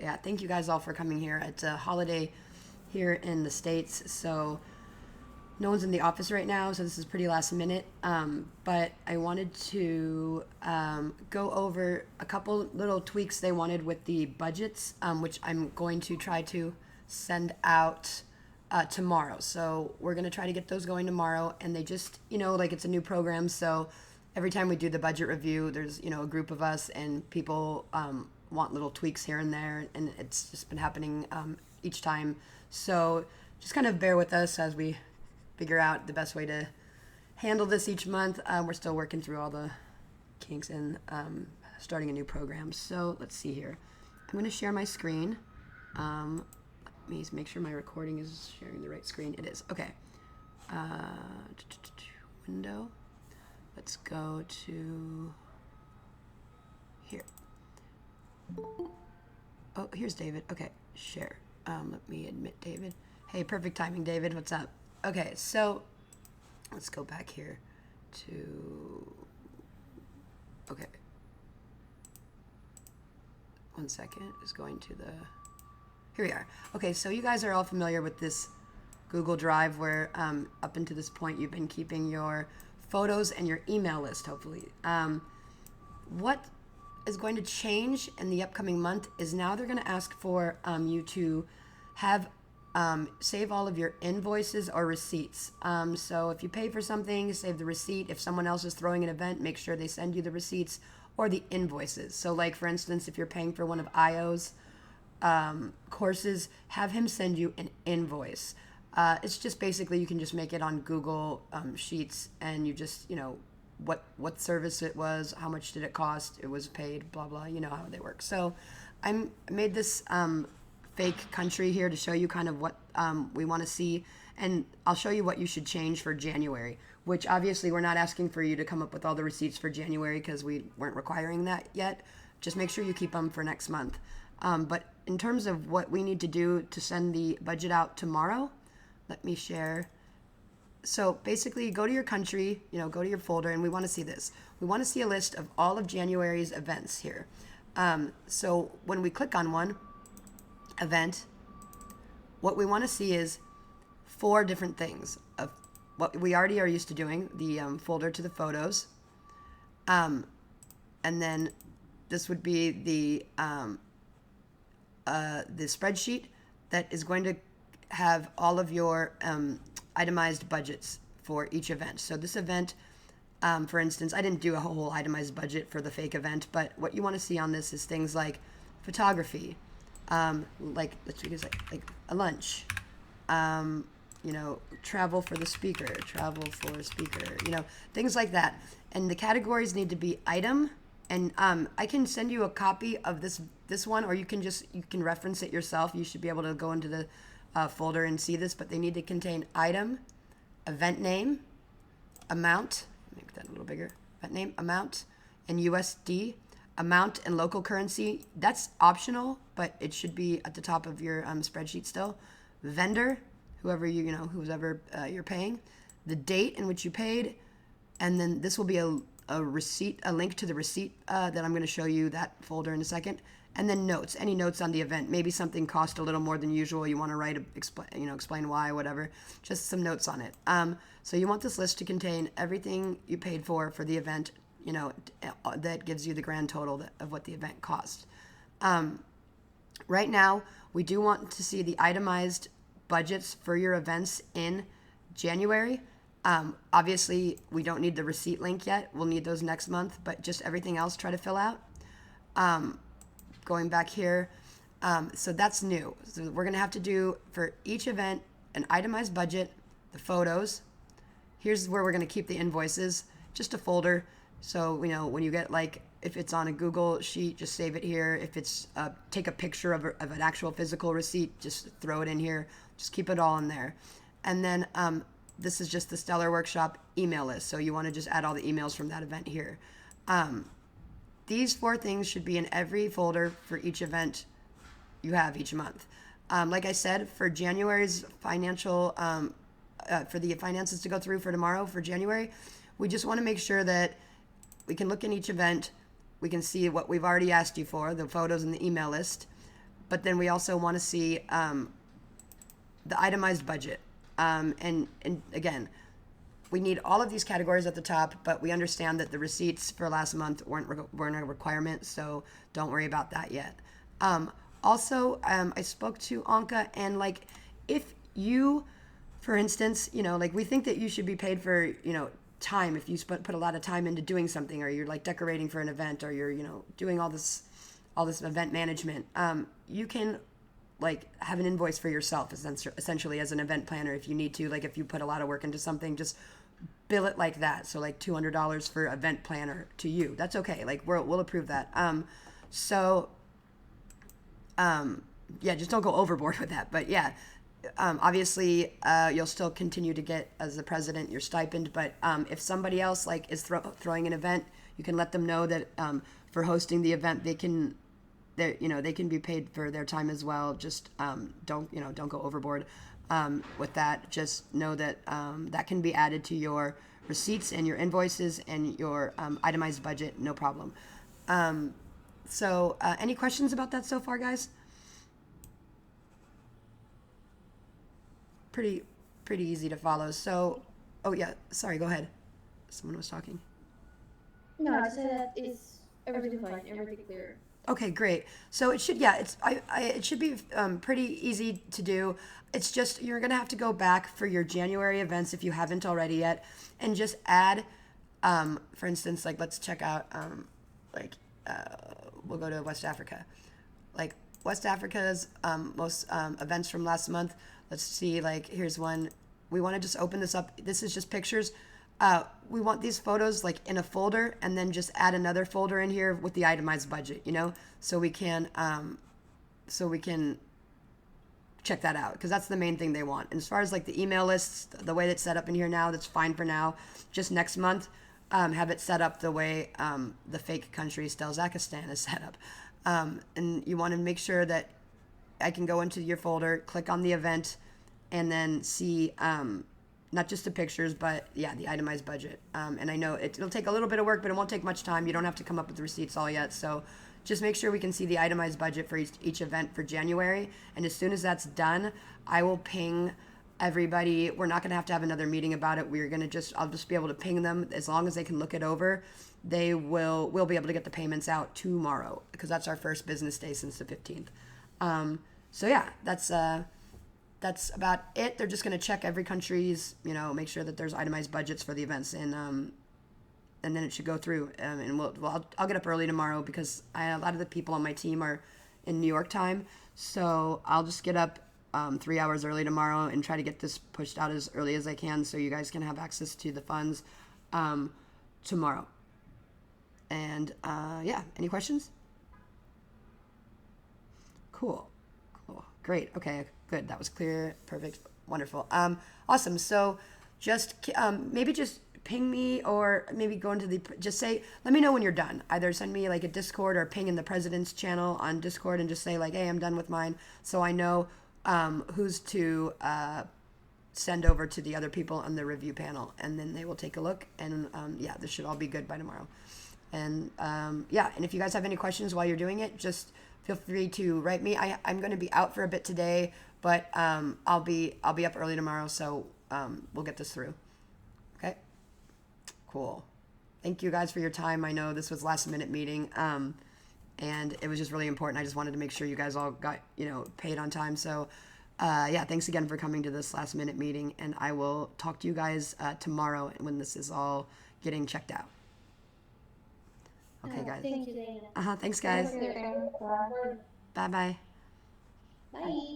Yeah, thank you guys all for coming here. It's a holiday here in the States, so no one's in the office right now, so this is pretty last minute. But I wanted to go over a couple little tweaks they wanted with the budgets, which I'm going to try to send out tomorrow. So we're going to try to get those going tomorrow. And they just, like it's a new program. So every time we do the budget review, there's, a group of us and people want little tweaks here and there. And it's just been happening each time. So just kind of bear with us as we figure out the best way to handle this each month. We're still working through all the kinks and starting a new program. So let's see here. I'm going to share my screen. Let me make sure my recording is sharing the right screen. It is. Okay. Window. Let's go to here. Oh, here's David. Okay, share. Let me admit David. Hey, perfect timing, David. What's up? Okay, so let's go back here to. Okay. 1 second. Is going to the. Here we are. Okay, so you guys are all familiar with this Google Drive where up until this point you've been keeping your photos and your email list, hopefully. What is going to change in the upcoming month is now they're going to ask for you to have save all of your invoices or receipts. So if you pay for something, save the receipt. If someone else is throwing an event, make sure they send you the receipts or the invoices. So like for instance, if you're paying for one of IO's courses, have him send you an invoice. It's just basically you can just make it on Google Sheets, and you just what service it was, how much did it cost, it was paid, blah blah. You know how they work. So I made this fake country here to show you kind of what we want to see, and I'll show you what you should change for January. Which obviously we're not asking for you to come up with all the receipts for January because we weren't requiring that yet. Just make sure you keep them for next month. But in terms of what we need to do to send the budget out tomorrow, let me share. So basically, go to your country, go to your folder, and we want to see this. We want to see a list of all of January's events here. So when we click on one event, what we want to see is 4 different things of what we already are used to doing, the folder to the photos. And then this would be the spreadsheet that is going to have all of your itemized budgets for each event. So this event, for instance, I didn't do a whole itemized budget for the fake event, but what you want to see on this is things like photography, like let's use like a lunch, travel for the speaker, things like that. And the categories need to be item. And I can send you a copy of this one, or you can reference it yourself. You should be able to go into the folder and see this, but they need to contain item, event name, amount, make that a little bigger, event name, amount, and USD, amount and local currency. That's optional, but it should be at the top of your spreadsheet still. Vendor, whoever you're paying, the date in which you paid, and then this will be a receipt, a link to the receipt that I'm going to show you that folder in a second. And then notes, any notes on the event. Maybe something cost a little more than usual. You want to write, explain why, whatever. Just some notes on it. So you want this list to contain everything you paid for the event, that gives you the grand total of what the event cost. Right now, we do want to see the itemized budgets for your events in January. Obviously, we don't need the receipt link yet. We'll need those next month, but just everything else try to fill out. Going back here, so that's new. So we're going to have to do for each event an itemized budget, the photos. Here's where we're going to keep the invoices, just a folder. So, when you get if it's on a Google sheet, just save it here. If it's take a picture of an actual physical receipt, just throw it in here. Just keep it all in there. And then this is just the Stellar Workshop email list. So you want to just add all the emails from that event here. These 4 things should be in every folder for each event you have each month. Like I said, for January's financial, for the finances to go through for tomorrow, for January, we just want to make sure that we can look in each event, we can see what we've already asked you for, the photos and the email list, But then we also want to see the itemized budget. And again, we need all of these categories at the top, but we understand that the receipts for last month weren't a requirement, so don't worry about that yet. Also, I spoke to Anka, and like, if you, for instance, like we think that you should be paid for, time if you put a lot of time into doing something, or you're like decorating for an event, or you're, doing all this event management. You can like have an invoice for yourself essentially as an event planner if you need to. Like if you put a lot of work into something, just bill it like that. So like $200 for event planner to you. That's okay. Like we'll approve that. So yeah, just don't go overboard with that. But yeah, obviously you'll still continue to get as the president your stipend. But if somebody else like is throwing an event, you can let them know that for hosting the event they can be paid for their time as well. Just don't go overboard with that. Just know that that can be added to your receipts and your invoices and your itemized budget, no problem. So any questions about that so far, guys? Pretty easy to follow. So, oh yeah, sorry, go ahead. Someone was talking. No, I said that it's everything fine, everything clear. Okay, great. So it should, yeah, it should be pretty easy to do. It's just you're gonna have to go back for your January events if you haven't already yet, and just add, for instance, like let's check out, like we'll go to West Africa, like West Africa's most events from last month. Let's see, like here's one. We want to just open this up. This is just pictures. We want these photos like in a folder, and then just add another folder in here with the itemized budget, so we can check that out, because that's the main thing they want. And as far as like the email lists, the way that's set up in here now, that's fine for now. Just next month, have it set up the way the fake country Stelzakistan is set up. And you want to make sure that I can go into your folder, click on the event, and then see not just the pictures, but yeah, the itemized budget. And I know it'll take a little bit of work, but it won't take much time. You don't have to come up with the receipts all yet. So just make sure we can see the itemized budget for each event for January. And as soon as that's done, I will ping everybody. We're not going to have another meeting about it. I'll just be able to ping them as long as they can look it over. We'll be able to get the payments out tomorrow, because that's our first business day since the 15th. So yeah, that's about it. They're just going to check every country's, make sure that there's itemized budgets for the events, and then it should go through. And I'll get up early tomorrow, because a lot of the people on my team are in New York time, so I'll just get up 3 hours early tomorrow and try to get this pushed out as early as I can, so you guys can have access to the funds tomorrow. And yeah, any questions? Cool. Great. Okay, good. That was clear. Perfect. Wonderful. Awesome. So just maybe just ping me, or maybe go into just say, let me know when you're done. Either send me like a Discord, or ping in the president's channel on Discord and just say like, hey, I'm done with mine. So I know who's to send over to the other people on the review panel, and then they will take a look, and yeah, this should all be good by tomorrow. And yeah, and if you guys have any questions while you're doing it, just feel free to write me. I'm going to be out for a bit today, but I'll be up early tomorrow, so we'll get this through. Okay, cool. Thank you guys for your time. I know this was last minute meeting, and it was just really important. I just wanted to make sure you guys all got paid on time. So yeah, thanks again for coming to this last minute meeting, and I will talk to you guys tomorrow when this is all getting checked out. Okay, guys. Thank you, Dana. Thanks, Thanks guys. for your time. Bye bye. Bye.